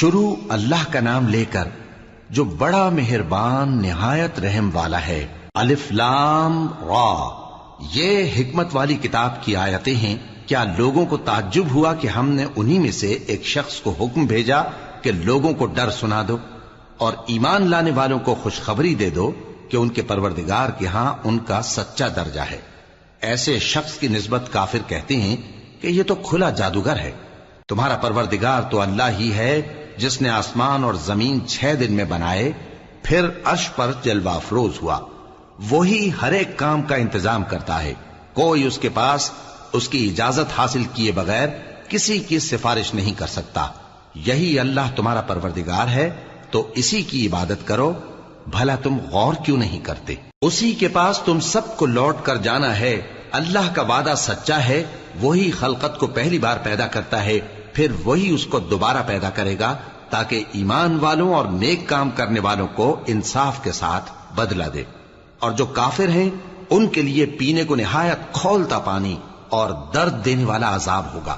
شروع اللہ کا نام لے کر جو بڑا مہربان نہایت رحم والا ہے۔ الف لام را، یہ حکمت والی کتاب کی آیتیں ہیں۔ کیا لوگوں کو تعجب ہوا کہ ہم نے انہی میں سے ایک شخص کو حکم بھیجا کہ لوگوں کو ڈر سنا دو اور ایمان لانے والوں کو خوشخبری دے دو کہ ان کے پروردگار کے ہاں ان کا سچا درجہ ہے۔ ایسے شخص کی نسبت کافر کہتے ہیں کہ یہ تو کھلا جادوگر ہے۔ تمہارا پروردگار تو اللہ ہی ہے جس نے آسمان اور زمین 6 دن میں بنائے، پھر عرش پر جلوہ افروز ہوا۔ وہی ہر ایک کام کا انتظام کرتا ہے، کوئی اس کے پاس اس کی اجازت حاصل کیے بغیر کسی کی سفارش نہیں کر سکتا۔ یہی اللہ تمہارا پروردگار ہے تو اسی کی عبادت کرو، بھلا تم غور کیوں نہیں کرتے؟ اسی کے پاس تم سب کو لوٹ کر جانا ہے۔ اللہ کا وعدہ سچا ہے، وہی خلقت کو پہلی بار پیدا کرتا ہے، پھر وہی اس کو دوبارہ پیدا کرے گا تاکہ ایمان والوں اور نیک کام کرنے والوں کو انصاف کے ساتھ بدلہ دے۔ اور جو کافر ہیں ان کے لیے پینے کو نہایت کھولتا پانی اور درد دینے والا عذاب ہوگا،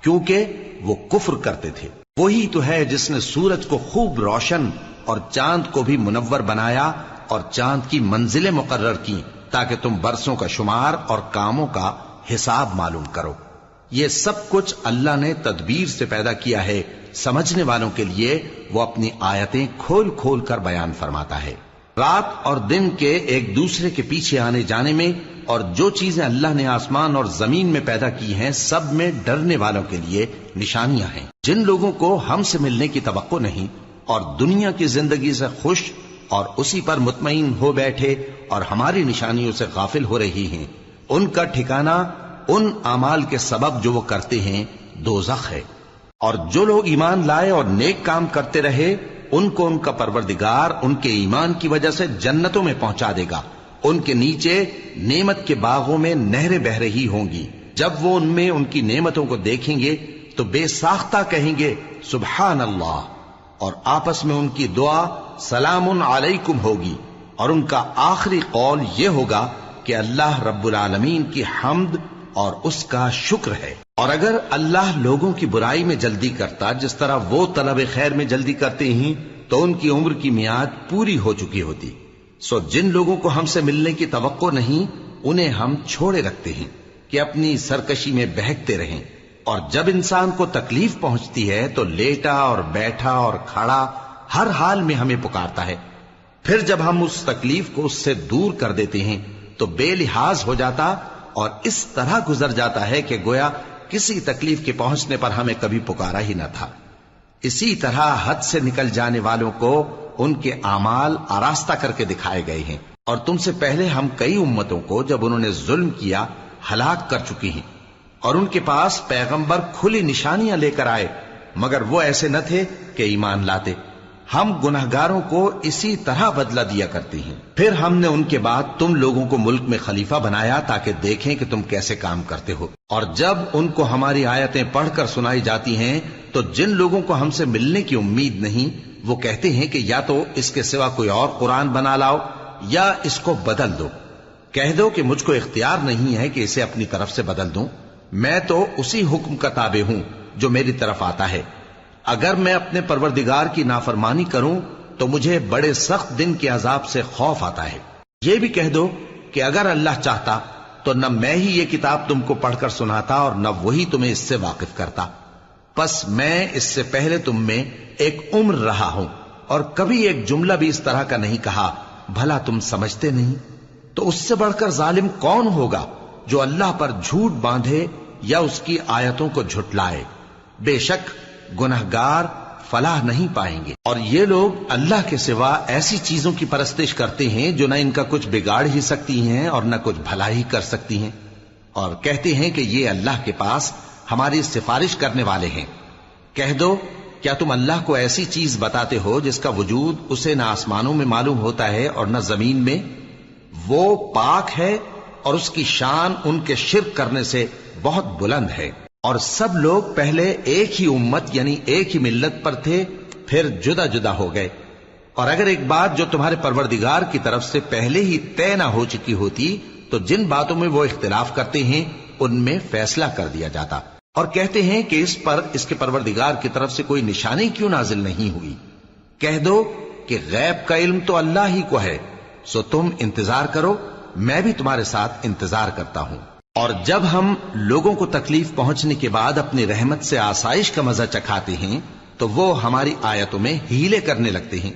کیونکہ وہ کفر کرتے تھے۔ وہی تو ہے جس نے سورج کو خوب روشن اور چاند کو بھی منور بنایا اور چاند کی منزلیں مقرر کی تاکہ تم برسوں کا شمار اور کاموں کا حساب معلوم کرو۔ یہ سب کچھ اللہ نے تدبیر سے پیدا کیا ہے، سمجھنے والوں کے لیے وہ اپنی آیتیں کھول کھول کر بیان فرماتا ہے۔ رات اور دن کے ایک دوسرے کے پیچھے آنے جانے میں اور جو چیزیں اللہ نے آسمان اور زمین میں پیدا کی ہیں سب میں ڈرنے والوں کے لیے نشانیاں ہیں۔ جن لوگوں کو ہم سے ملنے کی توقع نہیں اور دنیا کی زندگی سے خوش اور اسی پر مطمئن ہو بیٹھے اور ہماری نشانیوں سے غافل ہو رہی ہیں، ان کا ٹھکانہ ان اعمال کے سبب جو وہ کرتے ہیں دوزخ ہے۔ اور جو لوگ ایمان لائے اور نیک کام کرتے رہے ان کو ان کا پروردگار ان کے ایمان کی وجہ سے جنتوں میں پہنچا دے گا، ان کے نیچے نعمت کے باغوں میں نہریں بہ رہی ہوں گی۔ جب وہ ان میں ان کی نعمتوں کو دیکھیں گے تو بے ساختہ کہیں گے سبحان اللہ، اور آپس میں ان کی دعا سلام علیکم ہوگی، اور ان کا آخری قول یہ ہوگا کہ اللہ رب العالمین کی حمد اور اس کا شکر ہے۔ اور اگر اللہ لوگوں کی برائی میں جلدی کرتا جس طرح وہ طلب خیر میں جلدی کرتے ہیں تو ان کی عمر کی میعاد پوری ہو چکی ہوتی۔ سو جن لوگوں کو ہم سے ملنے کی توقع نہیں انہیں ہم چھوڑے رکھتے ہیں کہ اپنی سرکشی میں بہکتے رہیں، اور جب انسان کو تکلیف پہنچتی ہے تو لیٹا اور بیٹھا اور کھڑا ہر حال میں ہمیں پکارتا ہے۔ پھر جب ہم اس تکلیف کو اس سے دور کر دیتے ہیں تو بے لحاظ ہو جاتا اور اس طرح گزر جاتا ہے کہ گویا کسی تکلیف کے پہنچنے پر ہمیں کبھی پکارا ہی نہ تھا۔ اسی طرح حد سے نکل جانے والوں کو ان کے اعمال آراستہ کر کے دکھائے گئے ہیں، اور تم سے پہلے ہم کئی امتوں کو جب انہوں نے ظلم کیا ہلاک کر چکی ہیں، اور ان کے پاس پیغمبر کھلی نشانیاں لے کر آئے مگر وہ ایسے نہ تھے کہ ایمان لاتے۔ ہم گناہگاروں کو اسی طرح بدلہ دیا کرتے ہیں۔ پھر ہم نے ان کے بعد تم لوگوں کو ملک میں خلیفہ بنایا تاکہ دیکھیں کہ تم کیسے کام کرتے ہو، اور جب ان کو ہماری آیتیں پڑھ کر سنائی جاتی ہیں تو جن لوگوں کو ہم سے ملنے کی امید نہیں وہ کہتے ہیں کہ یا تو اس کے سوا کوئی اور قرآن بنا لاؤ یا اس کو بدل دو۔ کہہ دو کہ مجھ کو اختیار نہیں ہے کہ اسے اپنی طرف سے بدل دوں، میں تو اسی حکم کا تابع ہوں جو میری طرف آتا ہے۔ اگر میں اپنے پروردگار کی نافرمانی کروں تو مجھے بڑے سخت دن کے عذاب سے خوف آتا ہے۔ یہ بھی کہہ دو کہ اگر اللہ چاہتا تو نہ میں ہی یہ کتاب تم کو پڑھ کر سناتا اور نہ وہی تمہیں اس سے واقف کرتا، پس میں اس سے پہلے تم میں ایک عمر رہا ہوں اور کبھی ایک جملہ بھی اس طرح کا نہیں کہا، بھلا تم سمجھتے نہیں؟ تو اس سے بڑھ کر ظالم کون ہوگا جو اللہ پر جھوٹ باندھے یا اس کی آیتوں کو جھٹلائے؟ بے شک گنہگار فلاح نہیں پائیں گے۔ اور یہ لوگ اللہ کے سوا ایسی چیزوں کی پرستش کرتے ہیں جو نہ ان کا کچھ بگاڑ ہی سکتی ہیں اور نہ کچھ بھلا ہی کر سکتی ہیں، اور کہتے ہیں کہ یہ اللہ کے پاس ہماری سفارش کرنے والے ہیں۔ کہہ دو کیا تم اللہ کو ایسی چیز بتاتے ہو جس کا وجود اسے نہ آسمانوں میں معلوم ہوتا ہے اور نہ زمین میں؟ وہ پاک ہے اور اس کی شان ان کے شرک کرنے سے بہت بلند ہے۔ اور سب لوگ پہلے ایک ہی امت یعنی ایک ہی ملت پر تھے، پھر جدا جدا ہو گئے، اور اگر ایک بات جو تمہارے پروردگار کی طرف سے پہلے ہی طے نہ ہو چکی ہوتی تو جن باتوں میں وہ اختلاف کرتے ہیں ان میں فیصلہ کر دیا جاتا۔ اور کہتے ہیں کہ اس پر اس کے پروردگار کی طرف سے کوئی نشانی کیوں نازل نہیں ہوئی؟ کہہ دو کہ غیب کا علم تو اللہ ہی کو ہے، سو تم انتظار کرو، میں بھی تمہارے ساتھ انتظار کرتا ہوں۔ اور جب ہم لوگوں کو تکلیف پہنچنے کے بعد اپنی رحمت سے آسائش کا مزہ چکھاتے ہیں تو وہ ہماری آیتوں میں ہیلے کرنے لگتے ہیں۔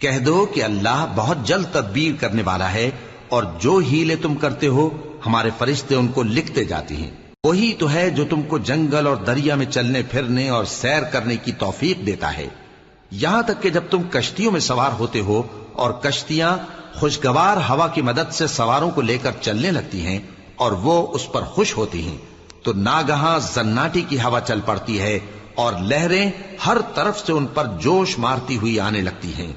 کہہ دو کہ اللہ بہت جلد تدبیر کرنے والا ہے، اور جو ہیلے تم کرتے ہو ہمارے فرشتے ان کو لکھتے جاتے ہیں۔ وہی تو ہے جو تم کو جنگل اور دریا میں چلنے پھرنے اور سیر کرنے کی توفیق دیتا ہے، یہاں تک کہ جب تم کشتیوں میں سوار ہوتے ہو اور کشتیاں خوشگوار ہوا کی مدد سے سواروں کو لے کر چلنے لگتی ہیں اور وہ اس پر خوش ہوتی ہیں، تو ناگہاں زناٹی کی ہوا چل پڑتی ہے اور لہریں ہر طرف سے ان پر جوش مارتی ہوئی آنے لگتی ہیں،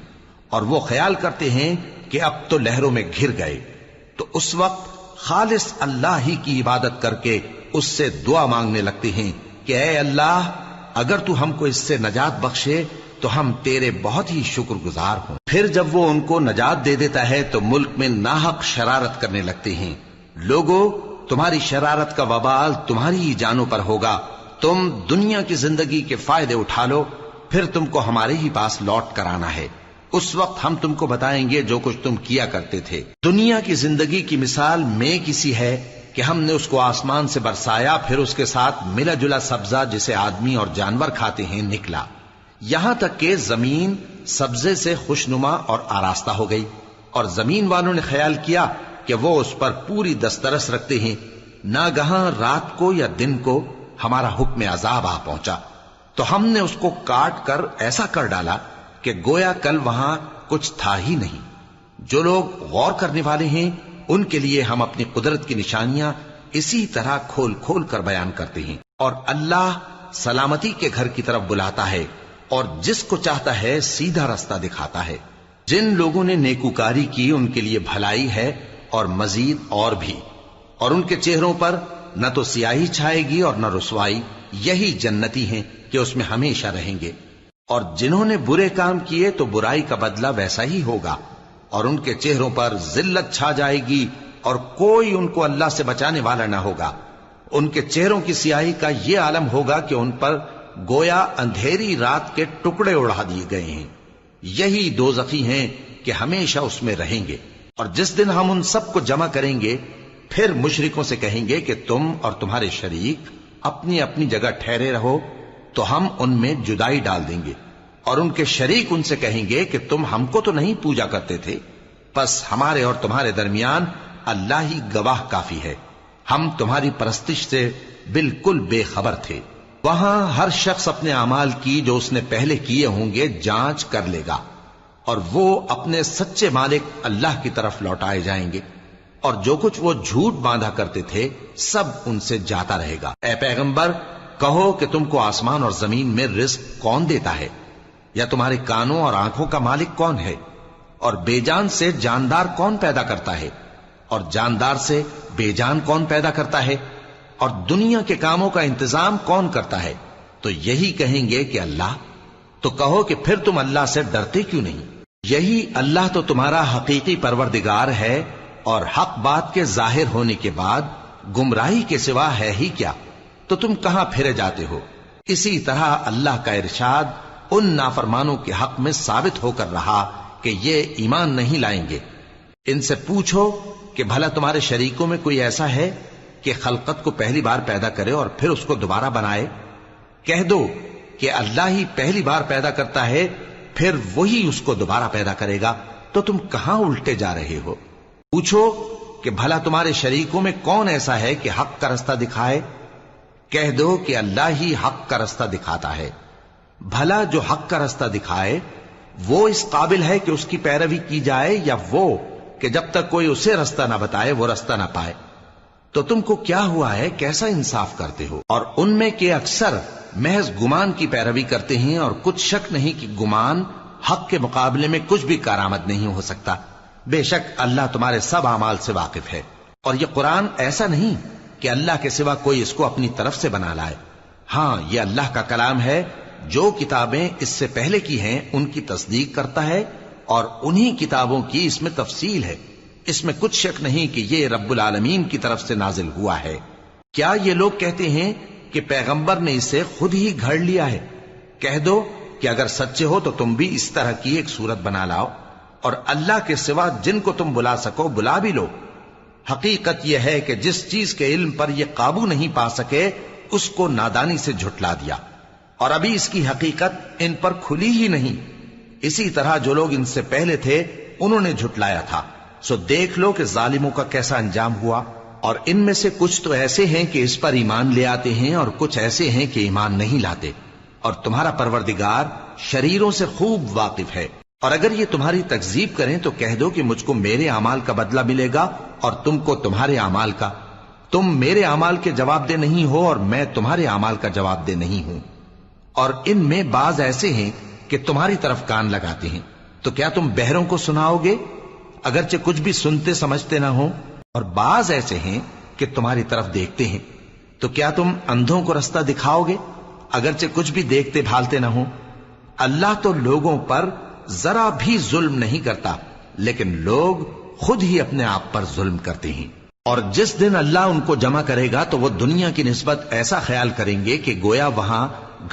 اور وہ خیال کرتے ہیں کہ اب تو لہروں میں گھر گئے۔ تو اس وقت خالص اللہ ہی کی عبادت کر کے اس سے دعا مانگنے لگتے ہیں کہ اے اللہ، اگر تو ہم کو اس سے نجات بخشے تو ہم تیرے بہت ہی شکر گزار ہوں۔ پھر جب وہ ان کو نجات دے دیتا ہے تو ملک میں ناحق شرارت کرنے لگتے ہیں۔ لوگوں، تمہاری شرارت کا وبال تمہاری ہی جانوں پر ہوگا، تم دنیا کی زندگی کے فائدے اٹھا لو، پھر تم کو ہمارے ہی پاس لوٹ کر آنا ہے، اس وقت ہم تم کو بتائیں گے جو کچھ تم کیا کرتے تھے۔ دنیا کی زندگی کی مثال میں کسی ہے کہ ہم نے اس کو آسمان سے برسایا، پھر اس کے ساتھ ملا جلا سبزہ جسے آدمی اور جانور کھاتے ہیں نکلا، یہاں تک کہ زمین سبزے سے خوشنما اور آراستہ ہو گئی، اور زمین والوں نے خیال کیا کہ وہ اس پر پوری دسترس رکھتے ہیں۔ ناگہاں رات کو یا دن کو ہمارا حکم عذاب آ پہنچا تو ہم نے اس کو کاٹ کر ایسا کر ڈالا کہ گویا کل وہاں کچھ تھا ہی نہیں۔ جو لوگ غور کرنے والے ہیں ان کے لیے ہم اپنی قدرت کی نشانیاں اسی طرح کھول کھول کر بیان کرتے ہیں۔ اور اللہ سلامتی کے گھر کی طرف بلاتا ہے اور جس کو چاہتا ہے سیدھا رستہ دکھاتا ہے۔ جن لوگوں نے نیکوکاری کی ان کے لیے بھلائی ہے اور مزید اور بھی، اور ان کے چہروں پر نہ تو سیاہی چھائے گی اور نہ رسوائی، یہی جنتی ہیں کہ اس میں ہمیشہ رہیں گے۔ اور جنہوں نے برے کام کیے تو برائی کا بدلہ ویسا ہی ہوگا، اور ان کے چہروں پر ذلت چھا جائے گی اور کوئی ان کو اللہ سے بچانے والا نہ ہوگا۔ ان کے چہروں کی سیاہی کا یہ عالم ہوگا کہ ان پر گویا اندھیری رات کے ٹکڑے اڑا دیے گئے ہیں، یہی دوزخی ہیں کہ ہمیشہ اس میں رہیں گے۔ اور جس دن ہم ان سب کو جمع کریں گے پھر مشرکوں سے کہیں گے کہ تم اور تمہارے شریک اپنی اپنی جگہ ٹھہرے رہو، تو ہم ان میں جدائی ڈال دیں گے، اور ان کے شریک ان سے کہیں گے کہ تم ہم کو تو نہیں پوجا کرتے تھے، پس ہمارے اور تمہارے درمیان اللہ ہی گواہ کافی ہے، ہم تمہاری پرستش سے بالکل بے خبر تھے۔ وہاں ہر شخص اپنے اعمال کی جو اس نے پہلے کیے ہوں گے جانچ کر لے گا، اور وہ اپنے سچے مالک اللہ کی طرف لوٹائے جائیں گے، اور جو کچھ وہ جھوٹ باندھا کرتے تھے سب ان سے جاتا رہے گا۔ اے پیغمبر، کہو کہ تم کو آسمان اور زمین میں رزق کون دیتا ہے، یا تمہارے کانوں اور آنکھوں کا مالک کون ہے، اور بے جان سے جاندار کون پیدا کرتا ہے، اور جاندار سے بے جان کون پیدا کرتا ہے، اور دنیا کے کاموں کا انتظام کون کرتا ہے؟ تو یہی کہیں گے کہ اللہ۔ تو کہو کہ پھر تم اللہ سے ڈرتے کیوں نہیں؟ یہی اللہ تو تمہارا حقیقی پروردگار ہے، اور حق بات کے ظاہر ہونے کے بعد گمراہی کے سوا ہے ہی کیا؟ تو تم کہاں پھرے جاتے ہو؟ اسی طرح اللہ کا ارشاد ان نافرمانوں کے حق میں ثابت ہو کر رہا کہ یہ ایمان نہیں لائیں گے۔ ان سے پوچھو کہ بھلا تمہارے شریکوں میں کوئی ایسا ہے کہ خلقت کو پہلی بار پیدا کرے اور پھر اس کو دوبارہ بنائے؟ کہہ دو کہ اللہ ہی پہلی بار پیدا کرتا ہے، پھر وہی اس کو دوبارہ پیدا کرے گا، تو تم کہاں الٹے جا رہے ہو؟ پوچھو کہ بھلا تمہارے شریکوں میں کون ایسا ہے کہ حق کا رستہ دکھائے؟ کہہ دو کہ اللہ ہی حق کا رستہ دکھاتا ہے۔ بھلا جو حق کا رستہ دکھائے وہ اس قابل ہے کہ اس کی پیروی کی جائے، یا وہ کہ جب تک کوئی اسے رستہ نہ بتائے وہ رستہ نہ پائے؟ تو تم کو کیا ہوا ہے، کیسا انصاف کرتے ہو؟ اور ان میں کے اکثر محض گمان کی پیروی کرتے ہیں، اور کچھ شک نہیں کہ گمان حق کے مقابلے میں کچھ بھی کارآمد نہیں ہو سکتا۔ بے شک اللہ تمہارے سب اعمال سے واقف ہے۔ اور یہ قرآن ایسا نہیں کہ اللہ کے سوا کوئی اس کو اپنی طرف سے بنا لائے، ہاں یہ اللہ کا کلام ہے، جو کتابیں اس سے پہلے کی ہیں ان کی تصدیق کرتا ہے، اور انہی کتابوں کی اس میں تفصیل ہے، اس میں کچھ شک نہیں کہ یہ رب العالمین کی طرف سے نازل ہوا ہے۔ کیا یہ لوگ کہتے ہیں کہ پیغمبر نے اسے خود ہی گھڑ لیا ہے۔ کہہ دو کہ اگر سچے ہو تو تم بھی اس طرح کی ایک صورت بنا لاؤ اور اللہ کے سوا جن کو تم بلا سکو بلا بھی لو۔ حقیقت یہ ہے کہ جس چیز کے علم پر یہ قابو نہیں پا سکے اس کو نادانی سے جھٹلا دیا، اور ابھی اس کی حقیقت ان پر کھلی ہی نہیں۔ اسی طرح جو لوگ ان سے پہلے تھے انہوں نے جھٹلایا تھا، سو دیکھ لو کہ ظالموں کا کیسا انجام ہوا۔ اور ان میں سے کچھ تو ایسے ہیں کہ اس پر ایمان لے آتے ہیں اور کچھ ایسے ہیں کہ ایمان نہیں لاتے، اور تمہارا پروردگار شریروں سے خوب واقف ہے۔ اور اگر یہ تمہاری تکذیب کریں تو کہہ دو کہ مجھ کو میرے اعمال کا بدلہ ملے گا اور تم کو تمہارے اعمال کا۔ تم میرے اعمال کے جواب دہ نہیں ہو اور میں تمہارے اعمال کا جواب دہ نہیں ہوں۔ اور ان میں بعض ایسے ہیں کہ تمہاری طرف کان لگاتے ہیں، تو کیا تم بہروں کو سناؤ گے اگرچہ کچھ بھی سنتے سمجھتے نہ ہو؟ اور بعض ایسے ہیں کہ تمہاری طرف دیکھتے ہیں، تو کیا تم اندھوں کو رستہ دکھاؤ گے اگرچہ کچھ بھی دیکھتے بھالتے نہ ہو؟ اللہ تو لوگوں پر ذرا بھی ظلم نہیں کرتا، لیکن لوگ خود ہی اپنے آپ پر ظلم کرتے ہیں۔ اور جس دن اللہ ان کو جمع کرے گا تو وہ دنیا کی نسبت ایسا خیال کریں گے کہ گویا وہاں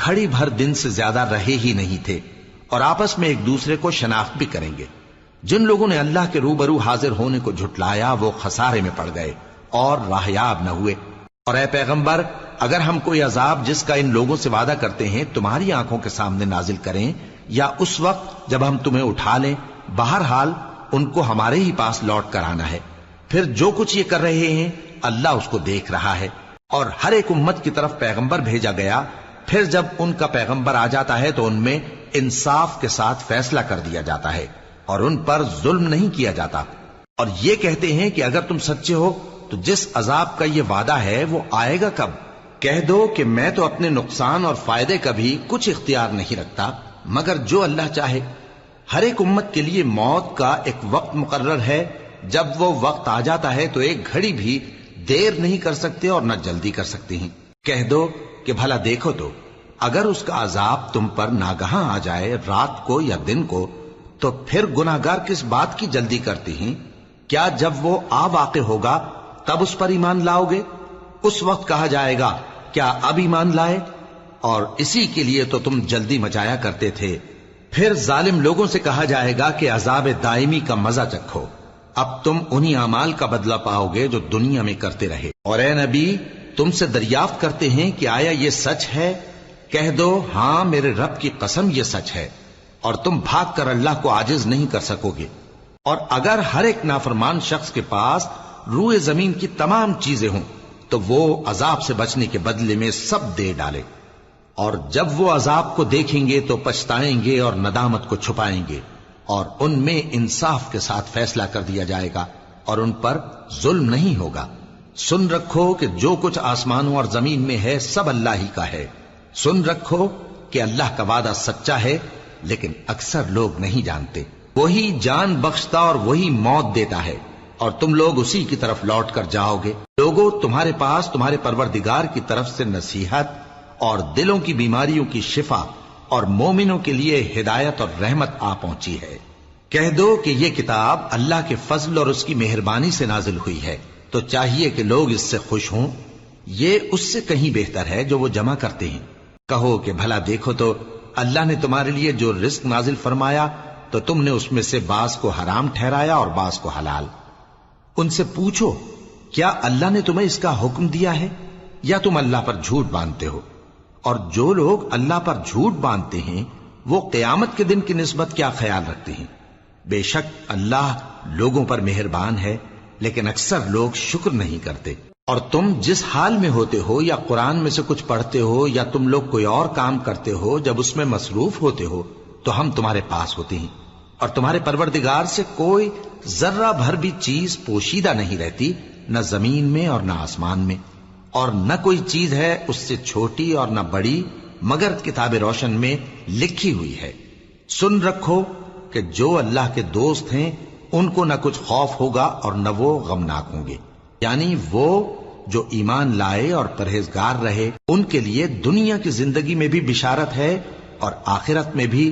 گھڑی بھر دن سے زیادہ رہے ہی نہیں تھے، اور آپس میں ایک دوسرے کو شناخت بھی کریں گے۔ جن لوگوں نے اللہ کے روبرو حاضر ہونے کو جھٹلایا وہ خسارے میں پڑ گئے اور راہیاب نہ ہوئے۔ اور اے پیغمبر، اگر ہم کوئی عذاب جس کا ان لوگوں سے وعدہ کرتے ہیں تمہاری آنکھوں کے سامنے نازل کریں یا اس وقت جب ہم تمہیں اٹھا لیں، بہرحال ان کو ہمارے ہی پاس لوٹ کر آنا ہے۔ پھر جو کچھ یہ کر رہے ہیں اللہ اس کو دیکھ رہا ہے۔ اور ہر ایک امت کی طرف پیغمبر بھیجا گیا، پھر جب ان کا پیغمبر آ جاتا ہے تو ان میں انصاف کے ساتھ فیصلہ کر دیا جاتا ہے اور ان پر ظلم نہیں کیا جاتا۔ اور یہ کہتے ہیں کہ اگر تم سچے ہو تو جس عذاب کا یہ وعدہ ہے وہ آئے گا کب؟ کہہ دو کہ میں تو اپنے نقصان اور فائدے کا بھی کچھ اختیار نہیں رکھتا مگر جو اللہ چاہے۔ ہر ایک امت کے لیے موت کا ایک وقت مقرر ہے، جب وہ وقت آ جاتا ہے تو ایک گھڑی بھی دیر نہیں کر سکتے اور نہ جلدی کر سکتے ہیں۔ کہہ دو کہ بھلا دیکھو تو اگر اس کا عذاب تم پر ناگہاں آ جائے رات کو یا دن کو تو پھر گناہگار کس بات کی جلدی کرتے ہیں؟ کیا جب وہ آ واقع ہوگا تب اس پر ایمان لاؤ گے؟ اس وقت کہا جائے گا کیا اب ایمان لائے؟ اور اسی کے لیے تو تم جلدی مچایا کرتے تھے۔ پھر ظالم لوگوں سے کہا جائے گا کہ عذاب دائمی کا مزہ چکھو، اب تم انہی اعمال کا بدلہ پاؤ گے جو دنیا میں کرتے رہے۔ اور اے نبی، تم سے دریافت کرتے ہیں کہ آیا یہ سچ ہے؟ کہہ دو ہاں میرے رب کی قسم یہ سچ ہے، اور تم بھاگ کر اللہ کو عاجز نہیں کر سکو گے۔ اور اگر ہر ایک نافرمان شخص کے پاس روئے زمین کی تمام چیزیں ہوں تو وہ عذاب سے بچنے کے بدلے میں سب دے ڈالے، اور جب وہ عذاب کو دیکھیں گے تو پچھتائیں گے اور ندامت کو چھپائیں گے، اور ان میں انصاف کے ساتھ فیصلہ کر دیا جائے گا اور ان پر ظلم نہیں ہوگا۔ سن رکھو کہ جو کچھ آسمانوں اور زمین میں ہے سب اللہ ہی کا ہے۔ سن رکھو کہ اللہ کا وعدہ سچا ہے، لیکن اکثر لوگ نہیں جانتے۔ وہی جان بخشتا اور وہی موت دیتا ہے، اور تم لوگ اسی کی طرف لوٹ کر جاؤ گے۔ لوگوں، تمہارے پاس تمہارے پروردگار کی طرف سے نصیحت اور دلوں کی بیماریوں کی شفا اور مومنوں کے لیے ہدایت اور رحمت آ پہنچی ہے۔ کہہ دو کہ یہ کتاب اللہ کے فضل اور اس کی مہربانی سے نازل ہوئی ہے، تو چاہیے کہ لوگ اس سے خوش ہوں۔ یہ اس سے کہیں بہتر ہے جو وہ جمع کرتے ہیں۔ کہو کہ بھلا دیکھو تو اللہ نے تمہارے لیے جو رزق نازل فرمایا تو تم نے اس میں سے بعض کو حرام ٹھہرایا اور بعض کو حلال۔ ان سے پوچھو کیا اللہ نے تمہیں اس کا حکم دیا ہے یا تم اللہ پر جھوٹ باندھتے ہو؟ اور جو لوگ اللہ پر جھوٹ باندھتے ہیں وہ قیامت کے دن کی نسبت کیا خیال رکھتے ہیں؟ بے شک اللہ لوگوں پر مہربان ہے، لیکن اکثر لوگ شکر نہیں کرتے۔ اور تم جس حال میں ہوتے ہو یا قرآن میں سے کچھ پڑھتے ہو یا تم لوگ کوئی اور کام کرتے ہو، جب اس میں مصروف ہوتے ہو تو ہم تمہارے پاس ہوتے ہیں، اور تمہارے پروردگار سے کوئی ذرہ بھر بھی چیز پوشیدہ نہیں رہتی، نہ زمین میں اور نہ آسمان میں، اور نہ کوئی چیز ہے اس سے چھوٹی اور نہ بڑی مگر کتاب روشن میں لکھی ہوئی ہے۔ سن رکھو کہ جو اللہ کے دوست ہیں ان کو نہ کچھ خوف ہوگا اور نہ وہ غمناک ہوں گے، یعنی وہ جو ایمان لائے اور پرہیزگار رہے ان کے لیے دنیا کی زندگی میں بھی بشارت ہے اور آخرت میں بھی۔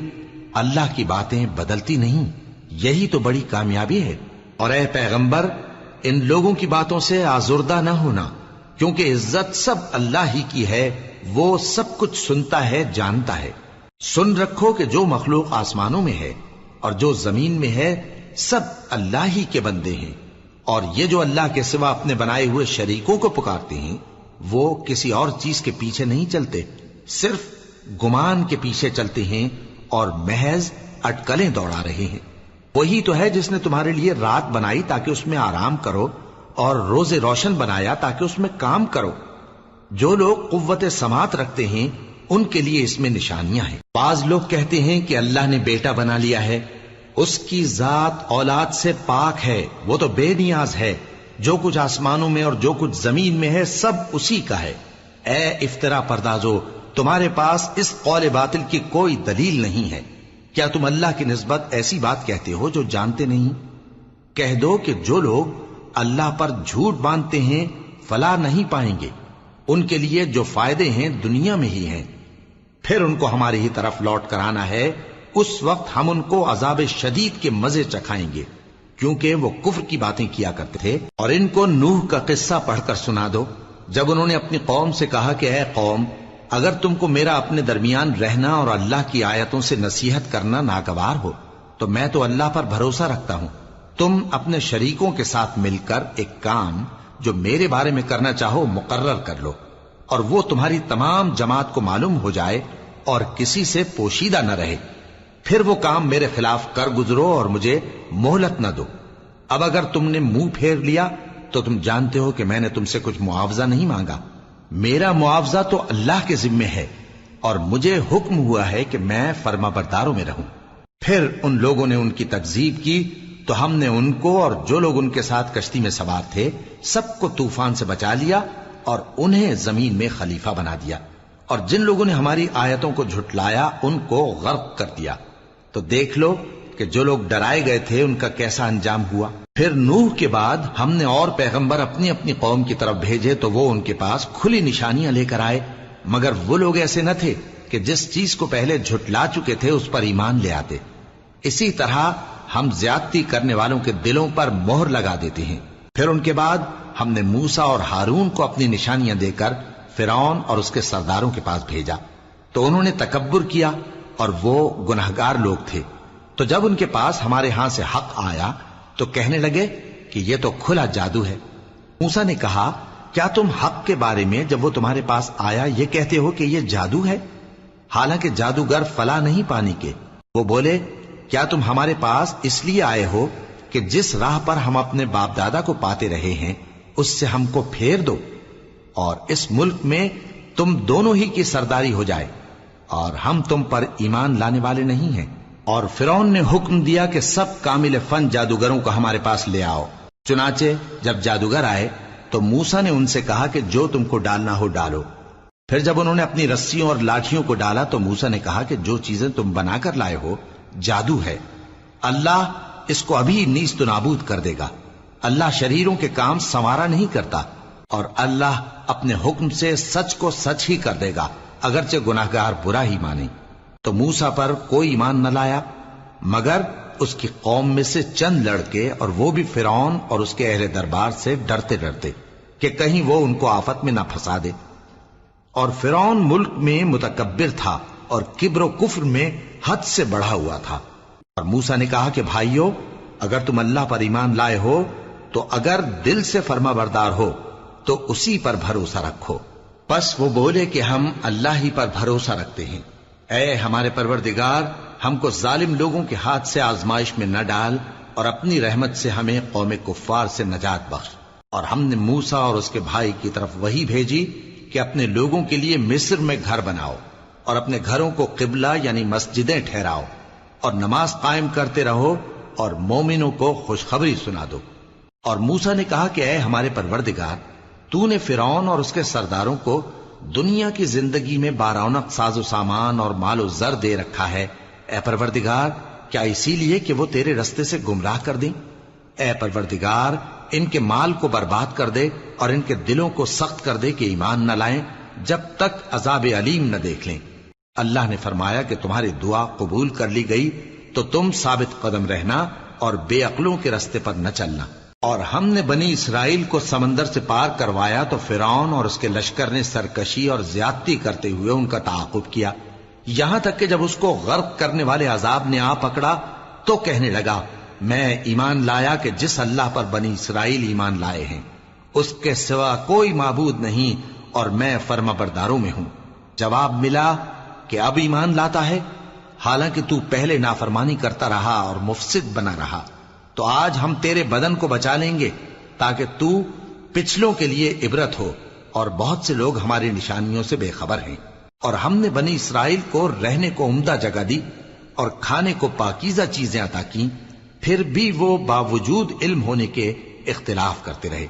اللہ کی باتیں بدلتی نہیں، یہی تو بڑی کامیابی ہے۔ اور اے پیغمبر، ان لوگوں کی باتوں سے آزردہ نہ ہونا، کیونکہ عزت سب اللہ ہی کی ہے، وہ سب کچھ سنتا ہے، جانتا ہے۔ سن رکھو کہ جو مخلوق آسمانوں میں ہے اور جو زمین میں ہے سب اللہ ہی کے بندے ہیں، اور یہ جو اللہ کے سوا اپنے بنائے ہوئے شریکوں کو پکارتے ہیں وہ کسی اور چیز کے پیچھے نہیں چلتے، صرف گمان کے پیچھے چلتے ہیں اور محض اٹکلیں دوڑا رہے ہیں۔ وہی تو ہے جس نے تمہارے لیے رات بنائی تاکہ اس میں آرام کرو، اور روز روشن بنایا تاکہ اس میں کام کرو۔ جو لوگ قوت سماعت رکھتے ہیں ان کے لیے اس میں نشانیاں ہیں۔ بعض لوگ کہتے ہیں کہ اللہ نے بیٹا بنا لیا ہے، اس کی ذات اولاد سے پاک ہے، وہ تو بے نیاز ہے، جو کچھ آسمانوں میں اور جو کچھ زمین میں ہے سب اسی کا ہے۔ اے افترا پردازو، تمہارے پاس اس قول باطل کی کوئی دلیل نہیں ہے۔ کیا تم اللہ کی نسبت ایسی بات کہتے ہو جو جانتے نہیں؟ کہہ دو کہ جو لوگ اللہ پر جھوٹ باندھتے ہیں فلاح نہیں پائیں گے، ان کے لیے جو فائدے ہیں دنیا میں ہی ہیں، پھر ان کو ہماری ہی طرف لوٹ کر آنا ہے، اس وقت ہم ان کو عذاب شدید کے مزے چکھائیں گے، کیونکہ وہ کفر کی باتیں کیا کرتے تھے۔ اور ان کو نوح کا قصہ پڑھ کر سنا دو، جب انہوں نے اپنی قوم سے کہا کہ اے قوم، اگر تم کو میرا اپنے درمیان رہنا اور اللہ کی آیتوں سے نصیحت کرنا ناگوار ہو تو میں تو اللہ پر بھروسہ رکھتا ہوں، تم اپنے شریکوں کے ساتھ مل کر ایک کام جو میرے بارے میں کرنا چاہو مقرر کر لو، اور وہ تمہاری تمام جماعت کو معلوم ہو جائے اور کسی سے پوشیدہ نہ رہے، پھر وہ کام میرے خلاف کر گزرو اور مجھے مہلت نہ دو۔ اب اگر تم نے منہ پھیر لیا تو تم جانتے ہو کہ میں نے تم سے کچھ معاوضہ نہیں مانگا، میرا معاوضہ تو اللہ کے ذمے ہے، اور مجھے حکم ہوا ہے کہ میں فرما برداروں میں رہوں۔ پھر ان لوگوں نے ان کی تکذیب کی تو ہم نے ان کو اور جو لوگ ان کے ساتھ کشتی میں سوار تھے سب کو طوفان سے بچا لیا اور انہیں زمین میں خلیفہ بنا دیا، اور جن لوگوں نے ہماری آیتوں کو جھٹلایا ان کو غرق کر دیا۔ تو دیکھ لو کہ جو لوگ ڈرائے گئے تھے ان کا کیسا انجام ہوا۔ پھر نوح کے بعد ہم نے اور پیغمبر اپنی اپنی قوم کی طرف بھیجے تو وہ ان کے پاس کھلی نشانیاں لے کر آئے، مگر وہ لوگ ایسے نہ تھے کہ جس چیز کو پہلے جھٹلا چکے تھے اس پر ایمان لے آتے۔ اسی طرح ہم زیادتی کرنے والوں کے دلوں پر مہر لگا دیتے ہیں۔ پھر ان کے بعد ہم نے موسیٰ اور ہارون کو اپنی نشانیاں دے کر فرعون اور اس کے سرداروں کے پاس بھیجا، تو انہوں نے تکبر کیا اور وہ گناہگار لوگ تھے۔ تو جب ان کے پاس ہمارے ہاں سے حق آیا تو کہنے لگے کہ یہ تو کھلا جادو ہے۔ موسیٰ نے کہا، کیا تم حق کے بارے میں جب وہ تمہارے پاس آیا یہ کہتے ہو کہ یہ جادو ہے، حالانکہ جادوگر فلاح نہیں پانے کے؟ وہ بولے، کیا تم ہمارے پاس اس لیے آئے ہو کہ جس راہ پر ہم اپنے باپ دادا کو پاتے رہے ہیں اس سے ہم کو پھیر دو، اور اس ملک میں تم دونوں ہی کی سرداری ہو جائے، اور ہم تم پر ایمان لانے والے نہیں ہیں؟ اور فرعون نے حکم دیا کہ سب کامل فن جادوگروں کو ہمارے پاس لے آؤ۔ چنانچہ جب جادوگر آئے تو موسیٰ نے ان سے کہا کہ جو تم کو ڈالنا ہو ڈالو۔ پھر جب انہوں نے اپنی رسیوں اور لاٹھیوں کو ڈالا تو موسیٰ نے کہا کہ جو چیزیں تم بنا کر لائے ہو جادو ہے، اللہ اس کو ابھی نیست و نابود کر دے گا۔ اللہ شریروں کے کام سنوارا نہیں کرتا، اور اللہ اپنے حکم سے سچ کو سچ ہی کر دے گا، اگرچہ گناہگار برا ہی مانے۔ تو موسیٰ پر کوئی ایمان نہ لایا مگر اس کی قوم میں سے چند لڑکے، اور وہ بھی فرعون اور اس کے اہل دربار سے ڈرتے ڈرتے کہ کہیں وہ ان کو آفت میں نہ پھنسا دے۔ اور فرعون ملک میں متکبر تھا اور کبر و کفر میں حد سے بڑھا ہوا تھا۔ اور موسیٰ نے کہا کہ بھائیو، اگر تم اللہ پر ایمان لائے ہو تو اگر دل سے فرما بردار ہو تو اسی پر بھروسہ رکھو۔ پس وہ بولے کہ ہم اللہ ہی پر بھروسہ رکھتے ہیں۔ اے ہمارے پروردگار، ہم کو ظالم لوگوں کے ہاتھ سے آزمائش میں نہ ڈال، اور اپنی رحمت سے ہمیں قوم کفار سے نجات بخش۔ اور ہم نے موسیٰ اور اس کے بھائی کی طرف وحی بھیجی کہ اپنے لوگوں کے لیے مصر میں گھر بناؤ، اور اپنے گھروں کو قبلہ یعنی مسجدیں ٹھہراؤ، اور نماز قائم کرتے رہو، اور مومنوں کو خوشخبری سنا دو۔ اور موسیٰ نے کہا کہ اے ہمارے پروردگار، تو نے فرعون اور اس کے سرداروں کو دنیا کی زندگی میں بارونق ساز و سامان اور مال و زر دے رکھا ہے، اے پروردگار کیا اسی لیے کہ وہ تیرے رستے سے گمراہ کر دیں؟ اے پروردگار ان کے مال کو برباد کر دے اور ان کے دلوں کو سخت کر دے کہ ایمان نہ لائیں جب تک عذاب علیم نہ دیکھ لیں۔ اللہ نے فرمایا کہ تمہاری دعا قبول کر لی گئی تو تم ثابت قدم رہنا اور بے عقلوں کے رستے پر نہ چلنا۔ اور ہم نے بنی اسرائیل کو سمندر سے پار کروایا تو فرعون اور اس کے لشکر نے سرکشی اور زیادتی کرتے ہوئے ان کا تعاقب کیا، یہاں تک کہ جب اس کو غرق کرنے والے عذاب نے آ پکڑا تو کہنے لگا میں ایمان لایا کہ جس اللہ پر بنی اسرائیل ایمان لائے ہیں اس کے سوا کوئی معبود نہیں اور میں فرما برداروں میں ہوں۔ جواب ملا کہ اب ایمان لاتا ہے، حالانکہ تو پہلے نافرمانی کرتا رہا اور مفسد بنا رہا، تو آج ہم تیرے بدن کو بچا لیں گے تاکہ تو پچھلوں کے لیے عبرت ہو، اور بہت سے لوگ ہماری نشانیوں سے بے خبر ہیں۔ اور ہم نے بنی اسرائیل کو رہنے کو عمدہ جگہ دی اور کھانے کو پاکیزہ چیزیں عطا کیں، پھر بھی وہ باوجود علم ہونے کے اختلاف کرتے رہے۔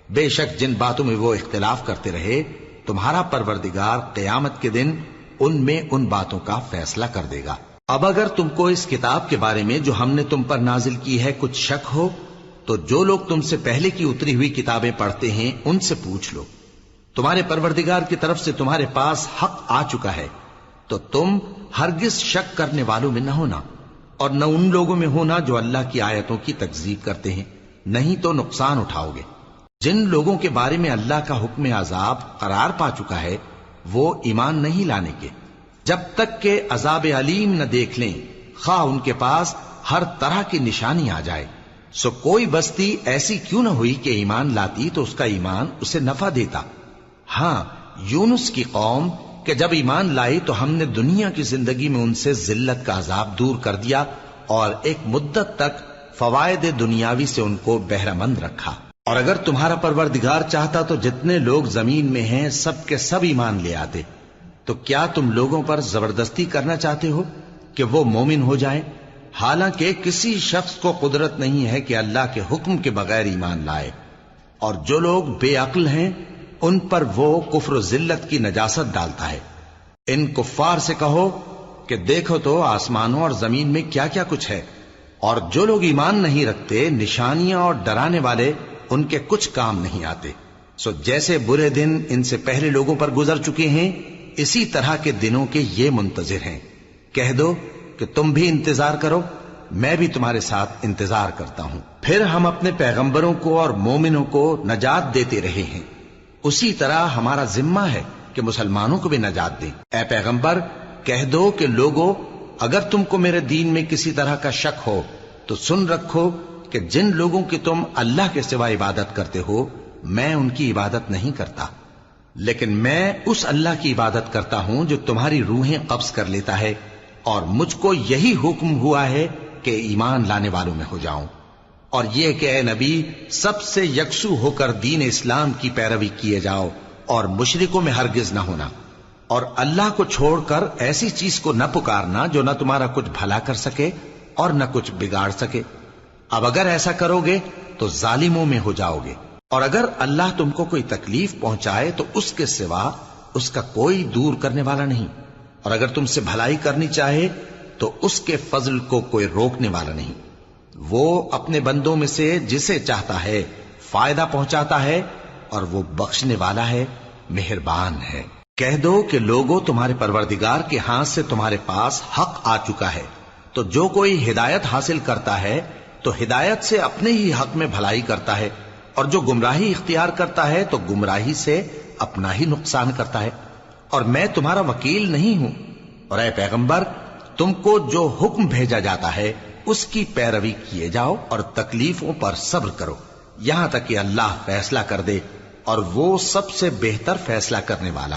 بے شک جن باتوں میں وہ اختلاف کرتے رہے تمہارا پروردگار قیامت کے دن ان میں ان باتوں کا فیصلہ کر دے گا۔ اب اگر تم کو اس کتاب کے بارے میں جو ہم نے تم پر نازل کی ہے کچھ شک ہو تو جو لوگ تم سے پہلے کی اتری ہوئی کتابیں پڑھتے ہیں ان سے پوچھ لو، تمہارے پروردگار کی طرف سے تمہارے پاس حق آ چکا ہے تو تم ہرگز شک کرنے والوں میں نہ ہونا، اور نہ ان لوگوں میں ہونا جو اللہ کی آیتوں کی تکذیب کرتے ہیں، نہیں تو نقصان اٹھاؤ گے۔ جن لوگوں کے بارے میں اللہ کا حکم عذاب قرار پا چکا ہے وہ ایمان نہیں لانے کے جب تک کہ عذاب علیم نہ دیکھ لیں، خواہ ان کے پاس ہر طرح کی نشانی آ جائے۔ سو کوئی بستی ایسی کیوں نہ ہوئی کہ ایمان لاتی تو اس کا ایمان اسے نفع دیتا۔ ہاں، یونس کی قوم کہ جب ایمان لائی تو ہم نے دنیا کی زندگی میں ان سے ذلت کا عذاب دور کر دیا اور ایک مدت تک فوائد دنیاوی سے ان کو بہرہ مند رکھا۔ اور اگر تمہارا پروردگار چاہتا تو جتنے لوگ زمین میں ہیں سب کے سب ایمان لے آتے، تو کیا تم لوگوں پر زبردستی کرنا چاہتے ہو کہ وہ مومن ہو جائیں؟ حالانکہ کسی شخص کو قدرت نہیں ہے کہ اللہ کے حکم کے بغیر ایمان لائے، اور جو لوگ بے عقل ہیں ان پر وہ کفر و ذلت کی نجاست ڈالتا ہے۔ ان کفار سے کہو کہ دیکھو تو آسمانوں اور زمین میں کیا کیا کچھ ہے، اور جو لوگ ایمان نہیں رکھتے نشانیاں اور ڈرانے والے ان کے کچھ کام نہیں آتے۔ سو جیسے برے دن ان سے پہلے لوگوں پر گزر چکے ہیں اسی طرح کے دنوں کے یہ منتظر ہیں۔ کہہ دو کہ تم بھی انتظار کرو، میں بھی تمہارے ساتھ انتظار کرتا ہوں۔ پھر ہم اپنے پیغمبروں کو اور مومنوں کو نجات دیتے رہے ہیں، اسی طرح ہمارا ذمہ ہے کہ مسلمانوں کو بھی نجات دیں۔ اے پیغمبر کہہ دو کہ لوگو اگر تم کو میرے دین میں کسی طرح کا شک ہو تو سن رکھو کہ جن لوگوں کی تم اللہ کے سوا عبادت کرتے ہو میں ان کی عبادت نہیں کرتا، لیکن میں اس اللہ کی عبادت کرتا ہوں جو تمہاری روحیں قبض کر لیتا ہے، اور مجھ کو یہی حکم ہوا ہے کہ ایمان لانے والوں میں ہو جاؤں، اور یہ کہ اے نبی سب سے یکسو ہو کر دین اسلام کی پیروی کیے جاؤ اور مشرکوں میں ہرگز نہ ہونا، اور اللہ کو چھوڑ کر ایسی چیز کو نہ پکارنا جو نہ تمہارا کچھ بھلا کر سکے اور نہ کچھ بگاڑ سکے۔ اب اگر ایسا کرو گے تو ظالموں میں ہو جاؤ گے، اور اگر اللہ تم کو کوئی تکلیف پہنچائے تو اس کے سوا اس کا کوئی دور کرنے والا نہیں، اور اگر تم سے بھلائی کرنی چاہے تو اس کے فضل کو کوئی روکنے والا نہیں۔ وہ اپنے بندوں میں سے جسے چاہتا ہے فائدہ پہنچاتا ہے، اور وہ بخشنے والا ہے، مہربان ہے۔ کہہ دو کہ لوگوں تمہارے پروردگار کے ہاتھ سے تمہارے پاس حق آ چکا ہے، تو جو کوئی ہدایت حاصل کرتا ہے تو ہدایت سے اپنے ہی حق میں بھلائی کرتا ہے، اور جو گمراہی اختیار کرتا ہے تو گمراہی سے اپنا ہی نقصان کرتا ہے، اور میں تمہارا وکیل نہیں ہوں۔ اور اے پیغمبر تم کو جو حکم بھیجا جاتا ہے اس کی پیروی کیے جاؤ اور تکلیفوں پر صبر کرو یہاں تک کہ اللہ فیصلہ کر دے، اور وہ سب سے بہتر فیصلہ کرنے والا